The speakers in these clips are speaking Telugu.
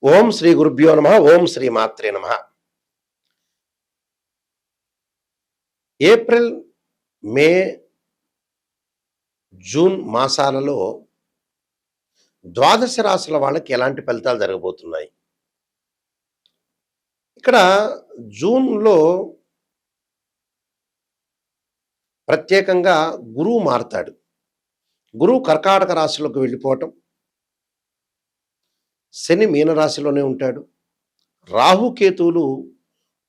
ఓం శ్రీ గురుభ్యో నమః. ఓం శ్రీ మాత్రే నమః. ఏప్రిల్, మే, జూన్ మాసాలలో ద్వాదశ రాశుల వాళ్ళకి ఎలాంటి ఫలితాలు జరగబోతున్నాయి? ఇక్కడ జూన్‌లో ప్రత్యేకంగా గురువు మారతాడు. గురువు కర్కాటక రాశిలోకి వెళ్ళిపోవటం, శని మీనరాశిలోనే ఉంటాడు. రాహుకేతువులు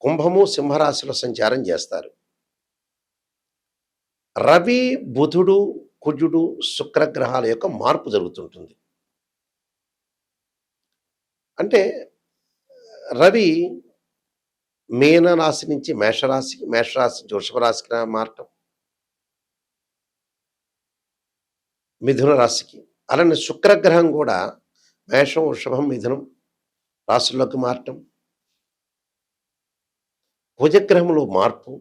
కుంభము, సింహరాశిలో సంచారం చేస్తారు. రవి, బుధుడు, కుజుడు, శుక్రగ్రహాల యొక్క మార్పు జరుగుతుంటుంది. అంటే రవి మీనరాశి నుంచి మేషరాశికి, మేషరాశి నుంచి వృషభ రాశికి మారటం, మిథున రాశికి. అలానే శుక్రగ్రహం కూడా మేషం, వృషభం, మిథునం రాశుల్లోకి మారటం, కుజగ్రహంలో మార్పు,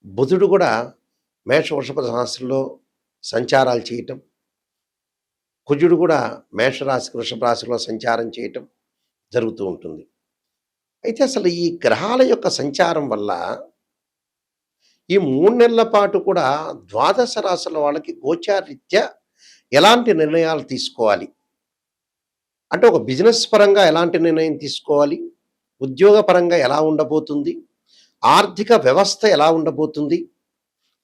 బుధుడు కూడా మేష, వృషభ రాశుల్లో సంచారాలు చేయటం, కుజుడు కూడా మేషరాశికి, వృషభ రాశిలో సంచారం చేయటం జరుగుతూ ఉంటుంది. అయితే అసలు ఈ గ్రహాల యొక్క సంచారం వల్ల ఈ 3 నెలల పాటు కూడా ద్వాదశ రాశుల వాళ్ళకి గోచారీత్యా ఎలాంటి నిర్ణయాలు తీసుకోవాలి? అంటే ఒక బిజినెస్ పరంగా ఎలాంటి నిర్ణయం తీసుకోవాలి? ఉద్యోగ పరంగా ఎలా ఉండబోతుంది? ఆర్థిక వ్యవస్థ ఎలా ఉండబోతుంది?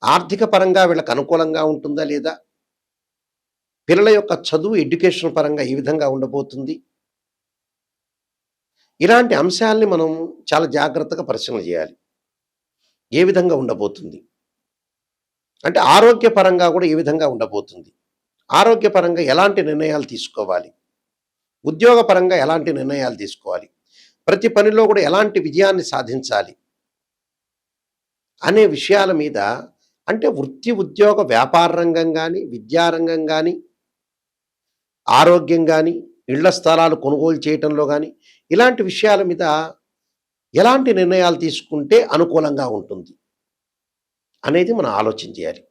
ఆర్థిక పరంగా వీళ్ళకి అనుకూలంగా ఉంటుందా లేదా? పిల్లల యొక్క చదువు, ఎడ్యుకేషన్ పరంగా ఏ విధంగా ఉండబోతుంది? ఇలాంటి అంశాలని మనం చాలా జాగ్రత్తగా పరిశీలన చేయాలి. ఏ విధంగా ఉండబోతుంది? అంటే ఆరోగ్యపరంగా కూడా ఏ విధంగా ఉండబోతుంది? ఆరోగ్యపరంగా ఎలాంటి నిర్ణయాలు తీసుకోవాలి? ఉద్యోగపరంగా ఎలాంటి నిర్ణయాలు తీసుకోవాలి? ప్రతి పనిలో కూడా ఎలాంటి విజయాన్ని సాధించాలి? అనే విషయాల మీద, అంటే వృత్తి, ఉద్యోగ, వ్యాపార రంగం కానీ, విద్యారంగం కానీ, ఆరోగ్యం కానీ, ఇళ్ల స్థలాలు కొనుగోలు చేయటంలో కానీ, ఇలాంటి విషయాల మీద ఎలాంటి నిర్ణయాలు తీసుకుంటే అనుకూలంగా ఉంటుంది అనేది మనం ఆలోచన చేయాలి.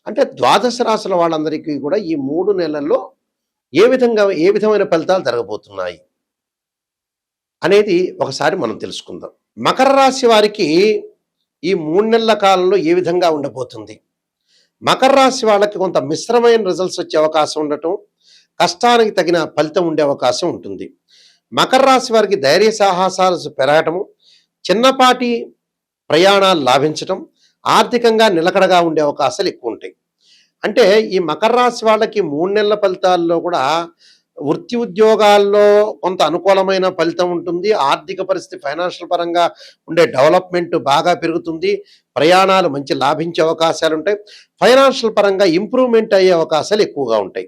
అంటే ద్వాదశ రాశుల వాళ్ళందరికీ కూడా ఈ 3 నెలల్లో ఏ విధమైన ఫలితాలు జరగబోతున్నాయి అనేది ఒకసారి మనం తెలుసుకుందాం. మకర రాశి వారికి ఈ 3 నెలల కాలంలో ఏ విధంగా ఉండబోతుంది? మకర రాశి వాళ్ళకి కొంత మిశ్రమైన రిజల్ట్స్ వచ్చే అవకాశం ఉండటం, కష్టానికి తగిన ఫలితం ఉండే అవకాశం ఉంటుంది. మకర రాశి వారికి ధైర్య సాహసాలు పెరగటము, చిన్నపాటి ప్రయాణాలు లాభించటం, ఆర్థికంగా నిలకడగా ఉండే అవకాశాలు ఎక్కువ ఉంటాయి. అంటే ఈ మకర రాశి వాళ్ళకి 3 నెలల ఫలితాల్లో కూడా వృత్తి ఉద్యోగాల్లో కొంత అనుకూలమైన ఫలితం ఉంటుంది. ఆర్థిక పరిస్థితి, ఫైనాన్షియల్ పరంగా ఉండే డెవలప్మెంట్ బాగా పెరుగుతుంది. ప్రయాణాలు మంచి లాభించే అవకాశాలు ఉంటాయి. ఫైనాన్షియల్ పరంగా ఇంప్రూవ్మెంట్ అయ్యే అవకాశాలు ఎక్కువగా ఉంటాయి.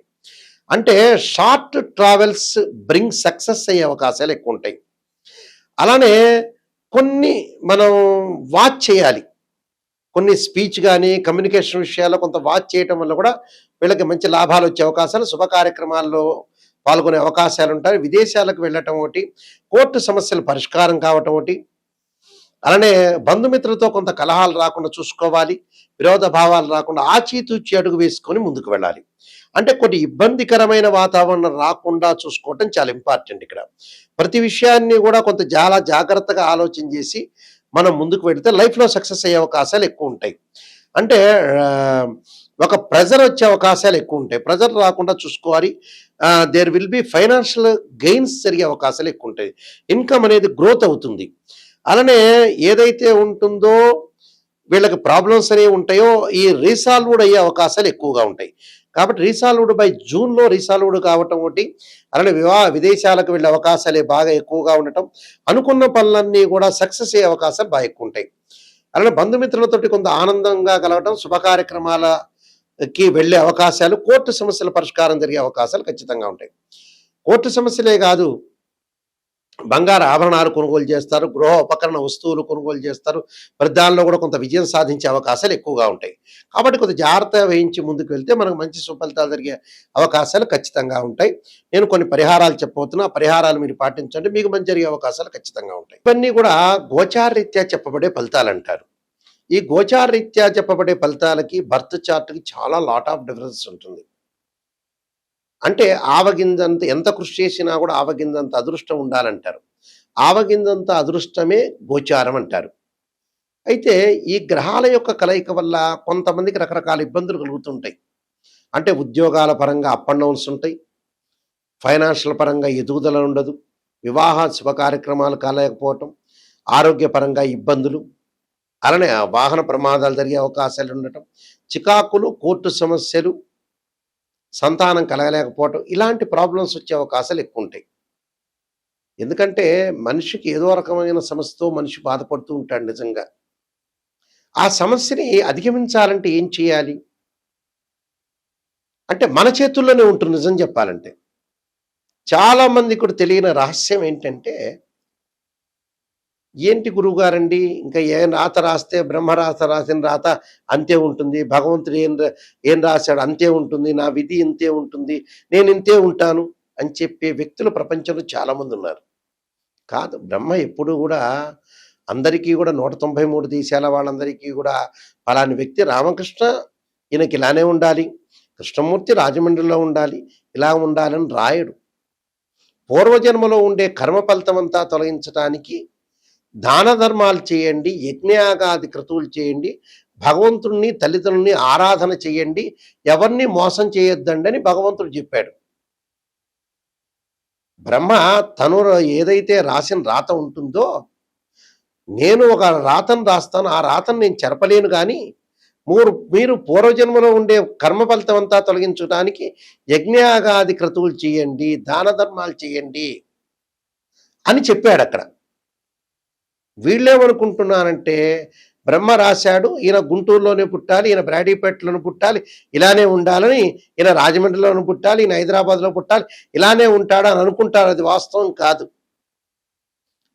అంటే షార్ట్ ట్రావెల్స్ బ్రింగ్ సక్సెస్ అయ్యే అవకాశాలు ఎక్కువ ఉంటాయి. అలానే కొన్ని మనం వాచ్ చేయాలి. కొన్ని స్పీచ్ కానీ, కమ్యూనికేషన్ విషయాల్లో కొంత వాచ్ చేయటం వల్ల కూడా వీళ్ళకి మంచి లాభాలు వచ్చే అవకాశాలు, శుభ కార్యక్రమాల్లో పాల్గొనే అవకాశాలు ఉంటాయి. విదేశాలకు వెళ్ళటం ఒకటి, కోర్టు సమస్యలు పరిష్కారం కావటం ఒకటి, అలానే బంధుమిత్రులతో కొంత కలహాలు రాకుండా చూసుకోవాలి. విరోధ భావాలు రాకుండా ఆచితూచి అడుగు వేసుకొని ముందుకు వెళ్ళాలి. అంటే కొన్ని ఇబ్బందికరమైన వాతావరణం రాకుండా చూసుకోవటం చాలా ఇంపార్టెంట్. ఇక్కడ ప్రతి విషయాన్ని కూడా కొంత చాలా జాగ్రత్తగా ఆలోచన చేసి మనం ముందుకు వెళితే లైఫ్లో సక్సెస్ అయ్యే అవకాశాలు ఎక్కువ ఉంటాయి. అంటే ఒక ప్రెజర్ వచ్చే అవకాశాలు ఎక్కువ ఉంటాయి. ప్రెజర్ రాకుండా చూసుకోవాలి. There will be financial gains జరిగే అవకాశాలు ఎక్కువ ఉంటాయి. ఇన్కమ్ అనేది గ్రోత్ అవుతుంది. అలానే ఏదైతే ఉంటుందో వీళ్ళకి ప్రాబ్లమ్స్ అనేవి ఉంటాయో ఈ రీసాల్వ్డ్ అయ్యే అవకాశాలు ఎక్కువగా ఉంటాయి. కాబట్టి రీసాల్వ్డ్ బై జూన్లో రీసాల్వ్డ్ కావటం ఒకటి, అలానే విదేశాలకు వెళ్ళే అవకాశాలే బాగా ఎక్కువగా ఉండటం, అనుకున్న పనులన్నీ కూడా సక్సెస్ అయ్యే అవకాశాలు బాగా ఎక్కువ ఉంటాయి. అలానే బంధుమిత్రులతోటి కొంత ఆనందంగా కలగటం, శుభ కార్యక్రమాలకి వెళ్ళే అవకాశాలు, కోర్టు సమస్యల పరిష్కారం జరిగే అవకాశాలు ఖచ్చితంగా ఉంటాయి. కోర్టు సమస్యలే కాదు, బంగారు ఆభరణాలు కొనుగోలు చేస్తారు, గృహ ఉపకరణ వస్తువులు కొనుగోలు చేస్తారు. మరి దానిలో కూడా కొంత విజయం సాధించే అవకాశాలు ఎక్కువగా ఉంటాయి. కాబట్టి కొంత జాగ్రత్త వహించి ముందుకు వెళ్తే మనకు మంచి సుఫలితాలు జరిగే అవకాశాలు ఖచ్చితంగా ఉంటాయి. నేను కొన్ని పరిహారాలు చెప్పబోతున్నా. ఆ పరిహారాలు మీరు పాటించండి, మీకు మంచి జరిగే అవకాశాలు ఖచ్చితంగా ఉంటాయి. ఇవన్నీ కూడా గోచారరీత్యా చెప్పబడే ఫలితాలు అంటారు. ఈ గోచారరీత్యా చెప్పబడే ఫలితాలకి బర్త్ చార్ట్కి చాలా లాట్ ఆఫ్ డిఫరెన్స్ ఉంటుంది. అంటే ఆవగింజంత ఎంత కృషి చేసినా కూడా ఆవగింజంత అదృష్టం ఉండాలంటారు. ఆవగింజంత అదృష్టమే గోచారం అంటారు. అయితే ఈ గ్రహాల యొక్క కలయిక వల్ల కొంతమందికి రకరకాల ఇబ్బందులు కలుగుతుంటాయి. అంటే ఉద్యోగాల పరంగా అప్ అండ్ డౌన్స్ ఉంటాయి. ఫైనాన్షియల్ పరంగా ఎదుగుదల ఉండదు. వివాహ శుభ కార్యక్రమాలు కాలేకపోవటం, ఆరోగ్యపరంగా ఇబ్బందులు, అలానే వాహన ప్రమాదాలు జరిగే అవకాశాలు ఉండటం, చికాకులు, కోర్టు సమస్యలు, సంతానం కలగలేకపోవటం, ఇలాంటి ప్రాబ్లమ్స్ వచ్చే అవకాశాలు ఎక్కువ ఉంటాయి. ఎందుకంటే మనిషికి ఏదో రకమైన సమస్యతో మనిషి బాధపడుతూ ఉంటాడు నిజంగా. ఆ సమస్యని అధిగమించాలంటే ఏం చేయాలి? అంటే మన చేతుల్లోనే ఉంటుంది నిజం చెప్పాలంటే. చాలామందికి కూడా తెలియని రహస్యం ఏంటంటే, ఏంటి గురువుగారండి ఇంకా ఏం రాత రాస్తే బ్రహ్మరాత రాసిన రాత అంతే ఉంటుంది. భగవంతుడు ఏం రాశాడు అంతే ఉంటుంది. నా విధి ఇంతే ఉంటుంది. నేను ఇంతే ఉంటాను అని చెప్పే వ్యక్తులు ప్రపంచంలో చాలామంది ఉన్నారు. కాదు, బ్రహ్మ ఎప్పుడూ కూడా అందరికీ కూడా 193 దేశాల వాళ్ళందరికీ కూడా ఫలాని వ్యక్తి రామకృష్ణ ఈయనకి ఇలానే ఉండాలి, కృష్ణమూర్తి రాజమండ్రిలో ఉండాలి, ఇలా ఉండాలని రాయడు. పూర్వజన్మలో ఉండే కర్మ ఫలితమంతా తొలగించడానికి దాన ధర్మాలు చేయండి, యజ్ఞయాగాది క్రతువులు చేయండి, భగవంతుణ్ణి తల్లిదండ్రుల్ని ఆరాధన చేయండి, ఎవరిని మోసం చేయొద్దండి అని భగవంతుడు చెప్పాడు. బ్రహ్మ తను ఏదైతే రాసిన రాత ఉంటుందో, నేను ఒక రాతను రాస్తాను, ఆ రాతను నేను చెరపలేను, కానీ మీరు పూర్వజన్మలో ఉండే కర్మ ఫలితం అంతా తొలగించడానికి యజ్ఞయాగాది క్రతువులు చేయండి, దాన ధర్మాలు చేయండి అని చెప్పాడు అక్కడ. వీళ్ళేమనుకుంటున్నారంటే బ్రహ్మ రాశాడు, ఈయన గుంటూరులోనే పుట్టాలి, ఈయన బ్రాడీపేటలోనే పుట్టాలి, ఇలానే ఉండాలని, ఈయన రాజమండ్రిలోనే పుట్టాలి, ఈయన హైదరాబాద్లో పుట్టాలి, ఇలానే ఉంటాడు అని అనుకుంటారు. అది వాస్తవం కాదు.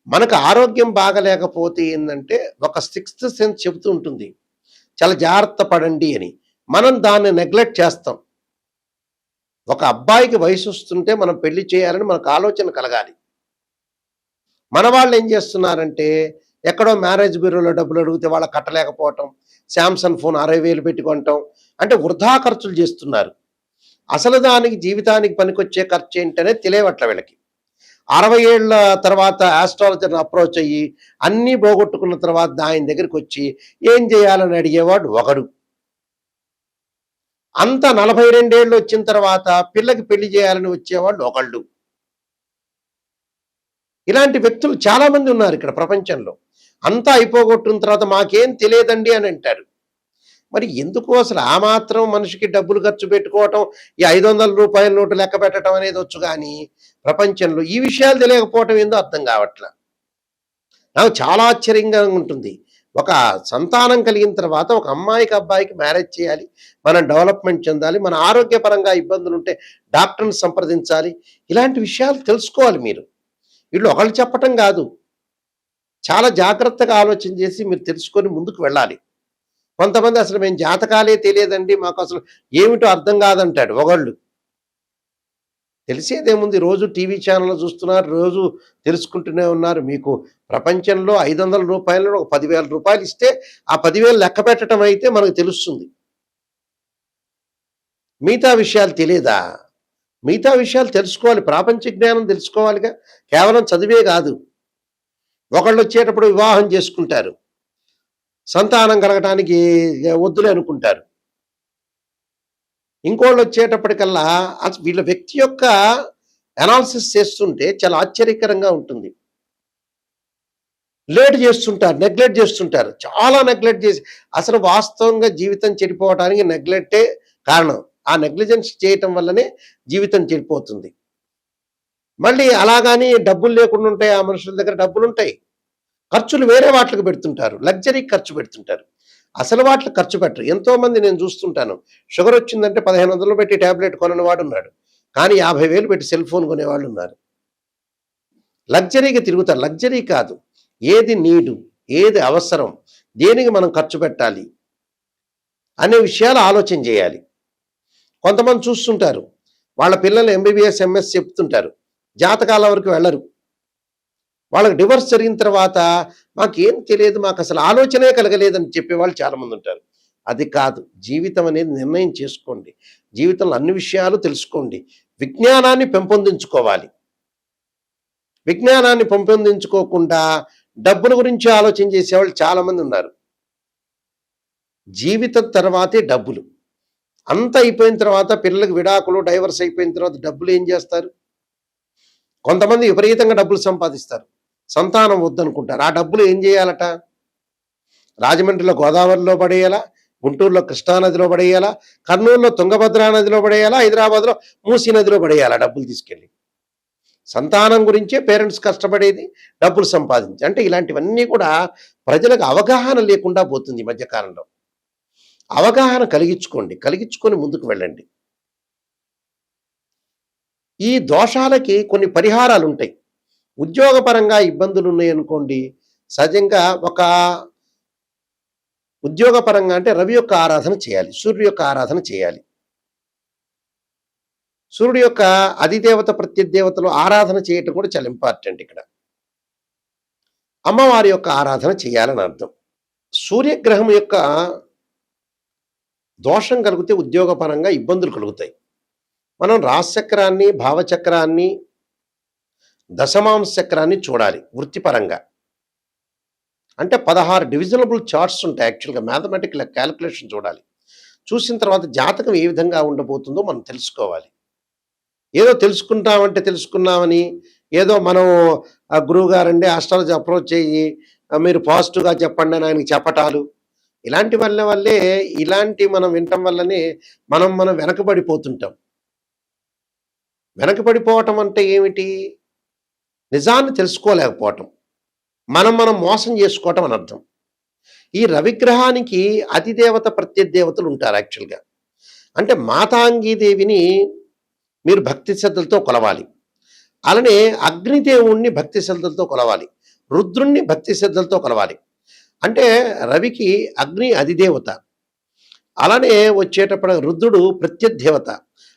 మనకు ఆరోగ్యం బాగలేకపోతే ఏంటంటే ఒక సిక్స్త్ సెన్స్ చెబుతూ ఉంటుంది, చాలా జాగ్రత్త పడండి అని. మనం దాన్ని నెగ్లెక్ట్ చేస్తాం. ఒక అబ్బాయికి వయసు వస్తుంటే మనం పెళ్లి చేయాలని మనకు ఆలోచన కలగాలి. మన వాళ్ళు ఏం చేస్తున్నారంటే ఎక్కడో మ్యారేజ్ బ్యూరోలో డబ్బులు అడిగితే వాళ్ళకి కట్టలేకపోవటం, శాంసంగ్ ఫోన్ 60,000 పెట్టుకోవటం, అంటే వృధా ఖర్చులు చేస్తున్నారు. అసలు దానికి జీవితానికి పనికొచ్చే ఖర్చు ఏంటనే తెలియవట్ల వీళ్ళకి. 60 ఏళ్ళ తర్వాత ఆస్ట్రాలజర్ని అప్రోచ్ అయ్యి అన్నీ పోగొట్టుకున్న తర్వాత ఆయన దగ్గరికి వచ్చి ఏం చేయాలని అడిగేవాడు ఒకడు. అంత 42 ఏళ్ళు వచ్చిన తర్వాత పిల్లకి పెళ్లి చేయాలని వచ్చేవాళ్ళు ఒకళ్ళు. ఇలాంటి వ్యక్తులు చాలామంది ఉన్నారు ఇక్కడ ప్రపంచంలో. అంతా అయిపోగొట్టిన తర్వాత మాకేం తెలియదండి అని అంటారు. మరి ఎందుకు అసలు ఆ మాత్రం మనిషికి డబ్బులు ఖర్చు పెట్టుకోవటం, ఈ 500 రూపాయల నోటు లెక్క పెట్టడం అనేది వచ్చు, కానీ ప్రపంచంలో ఈ విషయాలు తెలియకపోవటం ఏందో అర్థం కావట్లా. నాకు చాలా ఆశ్చర్యంగా ఉంటుంది. ఒక సంతానం కలిగిన తర్వాత ఒక అమ్మాయికి అబ్బాయికి మ్యారేజ్ చేయాలి, మనం డెవలప్మెంట్ చెందాలి, మన ఆరోగ్యపరంగా ఇబ్బందులు ఉంటే డాక్టర్ని సంప్రదించాలి, ఇలాంటి విషయాలు తెలుసుకోవాలి మీరు. వీళ్ళు ఒకళ్ళు చెప్పటం కాదు, చాలా జాగ్రత్తగా ఆలోచన చేసి మీరు తెలుసుకొని ముందుకు వెళ్ళాలి. కొంతమంది అసలు మేము జాతకాలే తెలియదండి, మాకు అసలు ఏమిటో అర్థం కాదంటాడు ఒకళ్ళు. తెలిసేదేముంది, రోజు టీవీ ఛానల్ చూస్తున్నారు, రోజు తెలుసుకుంటూనే ఉన్నారు. మీకు ప్రపంచంలో 500 రూపాయలు ఒక 10,000 రూపాయలు ఇస్తే ఆ 10,000 లెక్క పెట్టడం అయితే మనకు తెలుస్తుంది. మిగతా విషయాలు తెలియదా? మిగతా విషయాలు తెలుసుకోవాలి, ప్రాపంచిక జ్ఞానం తెలుసుకోవాలిగా, కేవలం చదివే కాదు. ఒకళ్ళు వచ్చేటప్పుడు వివాహం చేసుకుంటారు, సంతానం కలగటానికి వద్దులే అనుకుంటారు. ఇంకోళ్ళు వచ్చేటప్పటికల్లా వీళ్ళ వ్యక్తి యొక్క అనాలిసిస్ చేస్తుంటే చాలా ఆశ్చర్యకరంగా ఉంటుంది. లేట్ చేస్తుంటారు, నెగ్లెక్ట్ చేస్తుంటారు, చాలా నెగ్లెక్ట్ చేసి అసలు వాస్తవంగా జీవితం చెడిపోవడానికి నెగ్లెక్టే కారణం. ఆ నెగ్లిజెన్స్ చేయటం వల్లనే జీవితం చెడిపోతుంది. మళ్ళీ అలాగాని డబ్బులు లేకుండా ఉంటాయి, ఆ మనుషుల దగ్గర డబ్బులు ఉంటాయి, ఖర్చులు వేరే వాటికి పెడుతుంటారు, లగ్జరీకి ఖర్చు పెడుతుంటారు, అసలు వాటికి ఖర్చు పెట్టరు. ఎంతోమంది నేను చూస్తుంటాను, షుగర్ వచ్చిందంటే 1,500 పెట్టి ట్యాబ్లెట్ కొనని వాడు ఉన్నాడు, కానీ 50,000 పెట్టి సెల్ ఫోన్ కొనేవాళ్ళు ఉన్నారు. లగ్జరీగా తిరుగుతారు. లగ్జరీ కాదు, ఏది నీడు, ఏది అవసరం, దేనికి మనం ఖర్చు పెట్టాలి అనే విషయాలు ఆలోచన చేయాలి. కొంతమంది చూస్తుంటారు, వాళ్ళ పిల్లలు ఎంబీబీఎస్ ఎంఎస్ చెప్తుంటారు, జాతకాల వరకు వెళ్ళరు. వాళ్ళకి డివోర్స్ జరిగిన తర్వాత మాకేం తెలియదు, మాకు అసలు ఆలోచనే కలగలేదని చెప్పేవాళ్ళు చాలామంది ఉంటారు. అది కాదు, జీవితం అనేది నిర్ణయం చేసుకోండి, జీవితంలో అన్ని విషయాలు తెలుసుకోండి, విజ్ఞానాన్ని పెంపొందించుకోవాలి. విజ్ఞానాన్ని పెంపొందించుకోకుండా డబ్బుల గురించి ఆలోచన చేసేవాళ్ళు చాలామంది ఉన్నారు. జీవితం తర్వాతే డబ్బులు. అంత అయిపోయిన తర్వాత పిల్లలకు విడాకులు, డైవర్స్ అయిపోయిన తర్వాత డబ్బులు ఏం చేస్తారు? కొంతమంది విపరీతంగా డబ్బులు సంపాదిస్తారు, సంతానం వద్దనుకుంటారు. ఆ డబ్బులు ఏం చేయాలట? రాజమండ్రిలో గోదావరిలో పడేయాలా, గుంటూరులో కృష్ణానదిలో పడేయాలా, కర్నూలులో తుంగభద్రా నదిలో పడేయాలా, హైదరాబాద్లో మూసీ నదిలో పడేయాలా డబ్బులు తీసుకెళ్ళి? సంతానం గురించే పేరెంట్స్ కష్టపడేది, డబ్బులు సంపాదించి. అంటే ఇలాంటివన్నీ కూడా ప్రజలకు అవగాహన లేకుండా పోతుంది ఈ మధ్యకాలంలో. అవగాహన కలిగించుకొని ముందుకు వెళ్ళండి. ఈ దోషాలకి కొన్ని పరిహారాలు ఉంటాయి. ఉద్యోగపరంగా ఇబ్బందులు ఉన్నాయనుకోండి, సహజంగా ఉద్యోగపరంగా అంటే రవి యొక్క ఆరాధన చేయాలి, సూర్యుడి యొక్క ఆరాధన చేయాలి. సూర్యుడి యొక్క అధిదేవత ప్రత్యదేవతలు ఆరాధన చేయటం కూడా చాలా ఇంపార్టెంట్. ఇక్కడ అమ్మవారి యొక్క ఆరాధన చేయాలని అర్థం. సూర్యగ్రహం యొక్క దోషం కలిగితే ఉద్యోగపరంగా ఇబ్బందులు కలుగుతాయి. మనం రాశిచక్రాన్ని, భావచక్రాన్ని, దశమాంశ చక్రాన్ని చూడాలి వృత్తిపరంగా. అంటే 16 డివిజనబుల్ చార్ట్స్ ఉంటాయి. యాక్చువల్గా మ్యాథమెటికల్ క్యాలిక్యులేషన్ చూడాలి. చూసిన తర్వాత జాతకం ఏ విధంగా ఉండబోతుందో మనం తెలుసుకోవాలి. ఏదో తెలుసుకున్నామని ఏదో మనం గురువు గారండి ఆస్ట్రాలజీ అప్రోచ్ అయ్యి మీరు పాజిటివ్గా చెప్పండి అని ఆయనకి చెప్పటాలు, ఇలాంటి వల్లే మనం వినటం వల్లనే మనం వెనకబడిపోతుంటాం. వెనకబడిపోవటం అంటే ఏమిటి? నిజాన్ని తెలుసుకోలేకపోవటం, మనం మోసం చేసుకోవటం అని అర్థం. ఈ రవిగ్రహానికి అధిదేవత ప్రత్యదేవతలు ఉంటారు యాక్చువల్గా. అంటే మాతాంగీదేవిని మీరు భక్తి శ్రద్ధలతో కొలవాలి. అలానే అగ్నిదేవుణ్ణి భక్తి శ్రద్ధలతో కొలవాలి, రుద్రుణ్ణి భక్తి శ్రద్ధలతో కొలవాలి. అంటే రవికి అగ్ని అధిదేవత, అలానే వచ్చేటప్పుడు రుద్రుడు ప్రత్యదేవత,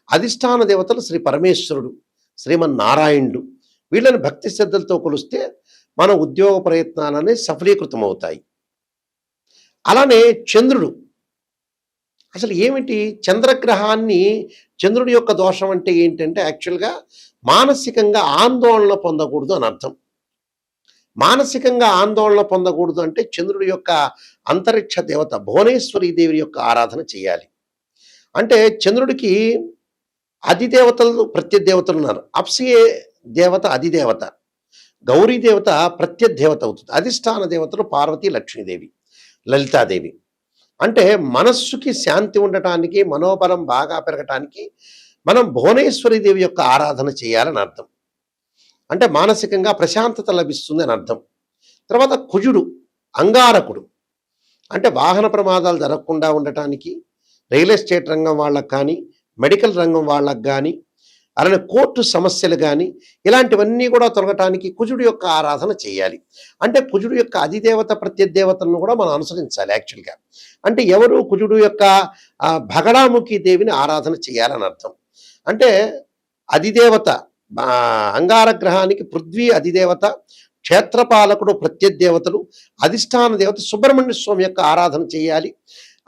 అధిష్టాన దేవతలు శ్రీ పరమేశ్వరుడు, శ్రీమన్నారాయణుడు. వీళ్ళని భక్తి శ్రద్ధలతో కొలిస్తే మన ఉద్యోగ ప్రయత్నాలనే సఫలీకృతమవుతాయి. అలానే చంద్రుడు, అసలు ఏమిటి చంద్రగ్రహాన్ని, చంద్రుడి యొక్క దోషం అంటే ఏంటంటే యాక్చువల్గా మానసికంగా ఆందోళన పొందకూడదు అని అర్థం. మానసికంగా ఆందోళన పొందకూడదు అంటే చంద్రుడి యొక్క అంతరిక్ష దేవత భువనేశ్వరీ దేవి యొక్క ఆరాధన చేయాలి. అంటే చంద్రుడికి అధిదేవతలు ప్రత్యదేవతలు ఉన్నారు. అప్సయే దేవత అధిదేవత, గౌరీ దేవత ప్రత్యదేవత అవుతుంది. అధిష్టాన దేవతలు పార్వతీ, లక్ష్మీదేవి, లలితాదేవి. అంటే మనస్సుకి శాంతి ఉండటానికి, మనోబలం బాగా పెరగటానికి మనం భువనేశ్వరి దేవి యొక్క ఆరాధన చేయాలని అర్థం. అంటే మానసికంగా ప్రశాంతత లభిస్తుంది అని అర్థం. తర్వాత కుజుడు అంగారకుడు, అంటే వాహన ప్రమాదాలు జరగకుండా ఉండటానికి, రియల్ ఎస్టేట్ రంగం వాళ్ళకు కానీ, మెడికల్ రంగం వాళ్ళకు కానీ, అలానే కోర్టు సమస్యలు కానీ, ఇలాంటివన్నీ కూడా తొలగటానికి కుజుడు యొక్క ఆరాధన చేయాలి. అంటే కుజుడు యొక్క అధిదేవత ప్రత్యదేవతలను కూడా మనం అనుసరించాలి యాక్చువల్గా. అంటే ఎవరు? కుజుడు యొక్క భగడాముఖి దేవిని ఆరాధన చేయాలని అర్థం. అంటే అధిదేవత అంగార గ్రహానికి పృథ్వీ అధిదేవత, క్షేత్రపాలకుడు ప్రత్యదేవతలు, అధిష్టాన దేవత సుబ్రహ్మణ్య స్వామి యొక్క ఆరాధన చేయాలి.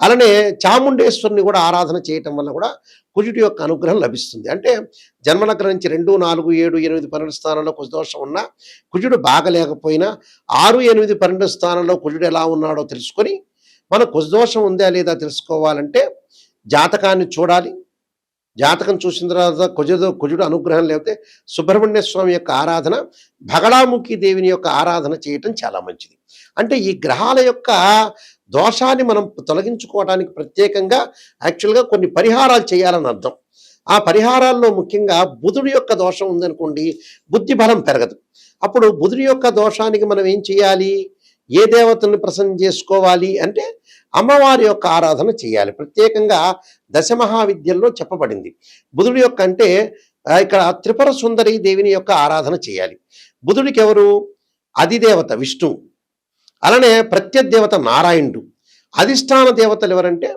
అలానే చాముండేశ్వరిని కూడా ఆరాధన చేయటం వల్ల కూడా కుజుడి యొక్క అనుగ్రహం లభిస్తుంది. అంటే జన్మలగ్నం నుంచి 2, 4, 7, 8, 12 స్థానంలో కుజదోషం ఉన్నా, కుజుడు బాగలేకపోయినా 6, 8, 12 స్థానంలో కుజుడు ఎలా ఉన్నాడో తెలుసుకొని మన కుజదోషం ఉందా లేదా తెలుసుకోవాలంటే జాతకాన్ని చూడాలి. జాతకం చూసిన తర్వాత కుజుడు అనుగ్రహం లేకపోతే సుబ్రహ్మణ్య స్వామి యొక్క ఆరాధన, భగడాముఖి దేవిని యొక్క ఆరాధన చేయటం చాలా మంచిది. అంటే ఈ గ్రహాల యొక్క దోషాన్ని మనం తొలగించుకోవడానికి ప్రత్యేకంగా యాక్చువల్గా కొన్ని పరిహారాలు చేయాలని అర్థం. ఆ పరిహారాల్లో ముఖ్యంగా బుధుడి యొక్క దోషం ఉందనుకోండి, బుద్ధి బలం పెరగదు. అప్పుడు బుధుడి యొక్క దోషానికి మనం ఏం చేయాలి? ఏ దేవతను ప్రసన్నం చేసుకోవాలి అంటే అమ్మవారి యొక్క ఆరాధన చేయాలి. ప్రత్యేకంగా దశమహావిద్యల్లో చెప్పబడింది. బుధుడి యొక్క అంటే ఇక్కడ త్రిపుర సుందరి దేవిని యొక్క ఆరాధన చేయాలి. బుధుడికి ఎవరు? అధిదేవత విష్ణువు, అలానే ప్రత్యదేవత నారాయణుడు, అధిష్టాన దేవతలు ఎవరంటే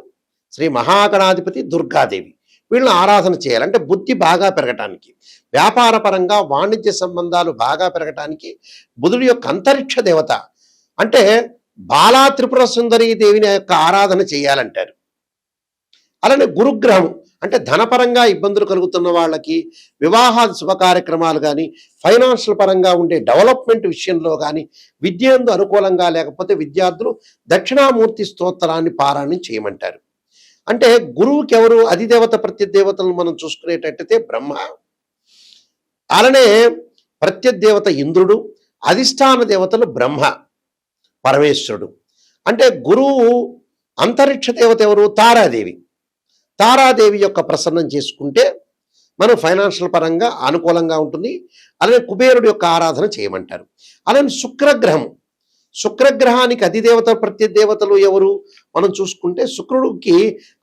శ్రీ మహాగణాధిపతి దుర్గాదేవి. వీళ్ళని ఆరాధన చేయాలి. అంటే బుద్ధి బాగా పెరగటానికి, వ్యాపార పరంగా వాణిజ్య సంబంధాలు బాగా పెరగటానికి బుధుడి యొక్క అంతరిక్ష దేవత అంటే బాలా త్రిపుర సుందరీ దేవిని యొక్క ఆరాధన చేయాలంటారు. అలానే గురుగ్రహం అంటే ధనపరంగా ఇబ్బందులు కలుగుతున్న వాళ్ళకి వివాహాది శుభ కార్యక్రమాలు కానీ, ఫైనాన్షియల్ పరంగా ఉండే డెవలప్మెంట్ విషయంలో కానీ, విద్యందు అనుకూలంగా లేకపోతే విద్యార్థులు దక్షిణామూర్తి స్తోత్రాన్ని పారాయణం చేయమంటారు. అంటే గురువుకి ఎవరు అధిదేవత ప్రత్యదేవతలను మనం చూసుకునేటట్టయితే బ్రహ్మ, అలానే ప్రత్యదేవత ఇంద్రుడు, అధిష్టాన దేవతలు బ్రహ్మ పరమేశ్వరుడు. అంటే గురువు అంతరిక్ష దేవత ఎవరు? తారాదేవి. తారాదేవి యొక్క ప్రసన్నం చేసుకుంటే మనం ఫైనాన్షియల్ పరంగా అనుకూలంగా ఉంటుంది. అలానే కుబేరుడు యొక్క ఆరాధన చేయమంటారు. అలానే శుక్రగ్రహం, శుక్రగ్రహానికి అధిదేవత ప్రత్యదేవతలు ఎవరు మనం చూసుకుంటే శుక్రుడికి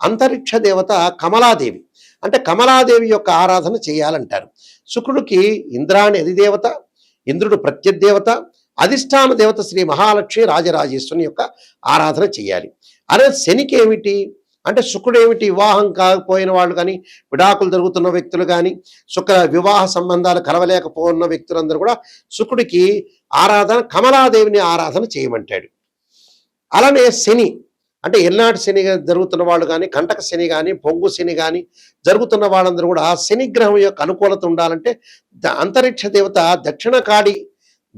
అంతరిక్ష దేవత కమలాదేవి. అంటే కమలాదేవి యొక్క ఆరాధన చేయాలంటారు. శుక్రుడికి ఇంద్రాణి అధిదేవత, ఇంద్రుడు ప్రత్యదేవత, అధిష్టాన దేవత శ్రీ మహాలక్ష్మి రాజరాజేశ్వరుని యొక్క ఆరాధన చేయాలి. అదే శనికి ఏమిటి అంటే శుక్రుడు ఏమిటి? వివాహం కాకపోయిన వాళ్ళు కానీ, విడాకులు జరుగుతున్న వ్యక్తులు కానీ, వివాహ సంబంధాలు కలవలేకపోతున్న వ్యక్తులందరూ కూడా శుక్రుడికి ఆరాధన కమలాదేవిని ఆరాధన చేయమంటాడు. అలానే శని అంటే ఎల్నాటి శని జరుగుతున్న వాళ్ళు కానీ, కంటక శని కానీ, పొంగు శని కానీ జరుగుతున్న వాళ్ళందరూ కూడా శనిగ్రహం యొక్క అనుకూలత ఉండాలంటే అంతరిక్ష దేవత దక్షిణకాడి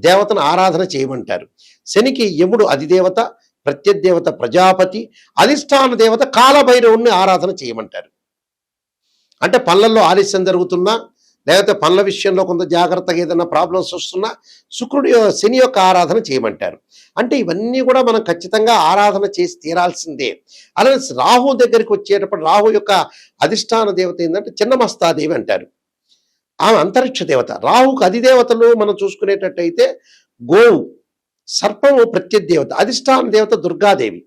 దేవతను ఆరాధన చేయమంటారు. శనికి యముడు అధిదేవత, ప్రత్యదేవత ప్రజాపతి, అధిష్టాన దేవత కాలభైరవుణ్ణి ఆరాధన చేయమంటారు. అంటే పనులలో ఆలస్యం జరుగుతున్నా, లేకపోతే పనుల విషయంలో కొంత జాగ్రత్తగా ఏదైనా ప్రాబ్లమ్స్ వస్తున్నా శుక్రుడి శని యొక్క ఆరాధన చేయమంటారు. అంటే ఇవన్నీ కూడా మనం ఖచ్చితంగా ఆరాధన చేసి తీరాల్సిందే. అలానే రాహు దగ్గరికి వచ్చేటప్పుడు రాహు యొక్క అధిష్టాన దేవత ఏంటంటే చిన్నమస్తాదేవి అంటారు. ఆమె అంతరిక్ష దేవత. రాహుకు అధిదేవతలు మనం చూసుకునేటట్టయితే గోవు, సర్పము ప్రత్యదేవత, అధిష్టాన దేవత దుర్గాదేవి.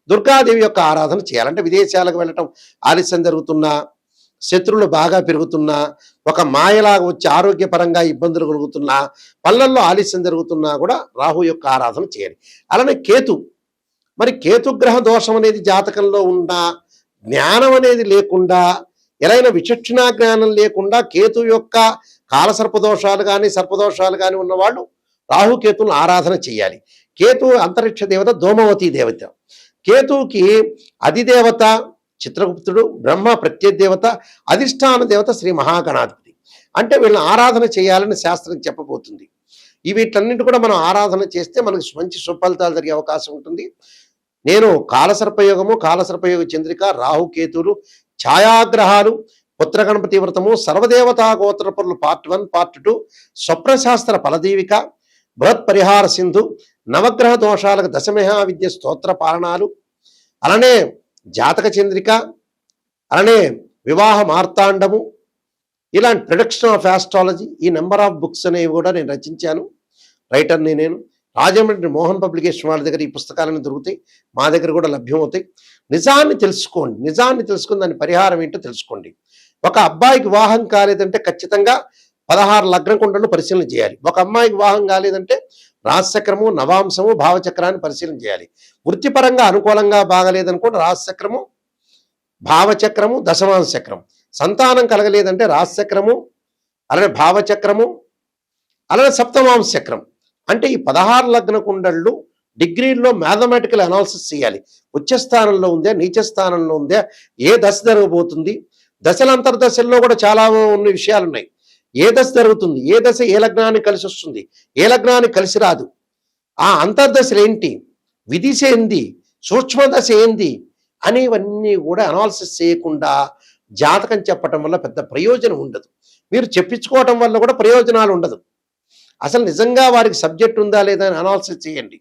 దుర్గాదేవి యొక్క ఆరాధన చేయాలంటే విదేశాలకు వెళ్ళటం ఆలస్యం జరుగుతున్నా, శత్రువులు బాగా పెరుగుతున్నా, ఒక మాయలాగా వచ్చి ఆరోగ్యపరంగా ఇబ్బందులు కలుగుతున్నా, పనులలో ఆలస్యం జరుగుతున్నా కూడా రాహు యొక్క ఆరాధన చేయాలి. అలానే కేతు, మరి కేతుగ్రహ దోషం అనేది జాతకంలో ఉన్నా, జ్ఞానం అనేది లేకుండా, ఎలాగైనా విచక్షణా జ్ఞానం లేకుండా కేతు యొక్క కాలసర్పదోషాలు కానీ సర్పదోషాలు కానీ ఉన్నవాళ్ళు రాహుకేతులను ఆరాధన చేయాలి. కేతు అంతరిక్ష దేవత ధూమవతి దేవత. కేతువుకి అధిదేవత చిత్రగుప్తుడు, బ్రహ్మ ప్రత్యదేవత, అధిష్టాన దేవత శ్రీ మహాగణాధిపతి. అంటే వీళ్ళని ఆరాధన చేయాలని శాస్త్రం చెప్పబోతుంది. వీటన్నింటి కూడా మనం ఆరాధన చేస్తే మనకు మంచి సుఫలితాలు జరిగే అవకాశం ఉంటుంది. నేను కాలసర్పయోగము, కాలసర్పయోగ చంద్రిక, రాహుకేతువులు, ఛాయాగ్రహాలు, పుత్రగణపతి వ్రతము, సర్వదేవతా గోత్రపరులు పార్ట్ 1, పార్ట్ 2, స్వప్నశాస్త్ర ఫలదీవిక, బృహత్ పరిహార సింధు, నవగ్రహ దోషాలకు దశమహా విద్య స్తోత్ర పాలనాలు, అలానే జాతక చంద్రిక, అలానే వివాహ మార్తాండము, ఇలాంటి ప్రొడక్షన్ ఆఫ్ ఆస్ట్రాలజీ, ఈ నెంబర్ ఆఫ్ బుక్స్ అనేవి కూడా నేను రచించాను. రైటర్ని నేను. రాజమండ్రి మోహన్ పబ్లికేషన్ వాళ్ళ దగ్గర ఈ పుస్తకాలను దొరుకుతాయి, మా దగ్గర కూడా లభ్యమవుతాయి. నిజాన్ని తెలుసుకోండి, నిజాన్ని తెలుసుకుని దాని పరిహారం ఏంటో తెలుసుకోండి. ఒక అబ్బాయికి వివాహం కాలేదంటే ఖచ్చితంగా 16 లగ్న కుండలను పరిశీలన చేయాలి. ఒక అమ్మాయికి వివాహం కాలేదంటే రాశిచక్రము, నవాంశము, భావచక్రాన్ని పరిశీలన చేయాలి. వృత్తిపరంగా అనుకూలంగా బాగలేదనుకోండి రాశిచక్రము, భావచక్రము, దశమాంశ చక్రం. సంతానం కలగలేదంటే రాశిచక్రము, అలానే భావచక్రము, అలానే సప్తమాంశ చక్రం. అంటే ఈ 16 లగ్న కుండళ్ళు డిగ్రీల్లో మ్యాథమెటికల్ అనాలిసిస్ చేయాలి. ఉచ్చస్థానంలో ఉందా, నీచ స్థానంలో ఉందా, ఏ దశ జరగబోతుంది, దశల అంతర్దశల్లో కూడా చాలా ఉన్న విషయాలు ఉన్నాయి. ఏ దశ జరుగుతుంది, ఏ దశ ఏ లగ్నానికి కలిసి వస్తుంది, ఏ లగ్నానికి కలిసి రాదు, ఆ అంతర్దశలు ఏంటి, విదిశ ఏంది, సూక్ష్మదశ ఏంది అనేవన్నీ కూడా అనాలిసిస్ చేయకుండా జాతకం చెప్పటం వల్ల పెద్ద ప్రయోజనం ఉండదు. మీరు చెప్పించుకోవటం వల్ల కూడా ప్రయోజనాలు ఉండదు. అసలు నిజంగా వారికి సబ్జెక్ట్ ఉందా లేదా అని అనాలిసిస్ చేయండి.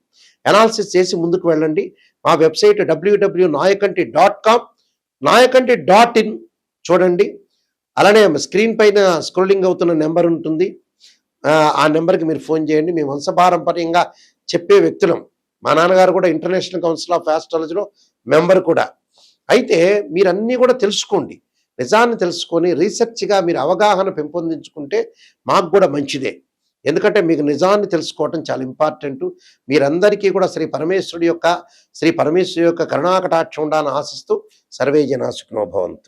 అనాలిసిస్ చేసి ముందుకు వెళ్ళండి. మా వెబ్సైట్ www.nayakanti.com, nayakanti.in చూడండి. అలానే స్క్రీన్ పైన స్క్రోలింగ్ అవుతున్న నెంబర్ ఉంటుంది, ఆ నెంబర్కి మీరు ఫోన్ చేయండి. మేము వంశపారంపర్యంగా చెప్పే వ్యక్తులం. మా నాన్నగారు కూడా ఇంటర్నేషనల్ కౌన్సిల్ ఆఫ్ ఆస్ట్రాలజీలో మెంబర్ కూడా. అయితే మీరన్నీ కూడా తెలుసుకోండి, నిజాన్ని తెలుసుకొని రీసెర్చ్గా మీరు అవగాహన పెంపొందించుకుంటే మాకు కూడా మంచిదే. ఎందుకంటే మీకు నిజాన్ని తెలుసుకోవటం చాలా ఇంపార్టెంట్. మీరందరికీ కూడా శ్రీ పరమేశ్వరుడి యొక్క కరుణాకటాక్షం ఉండాలని ఆశిస్తూ సర్వే జనా సుఖినో భవంతు.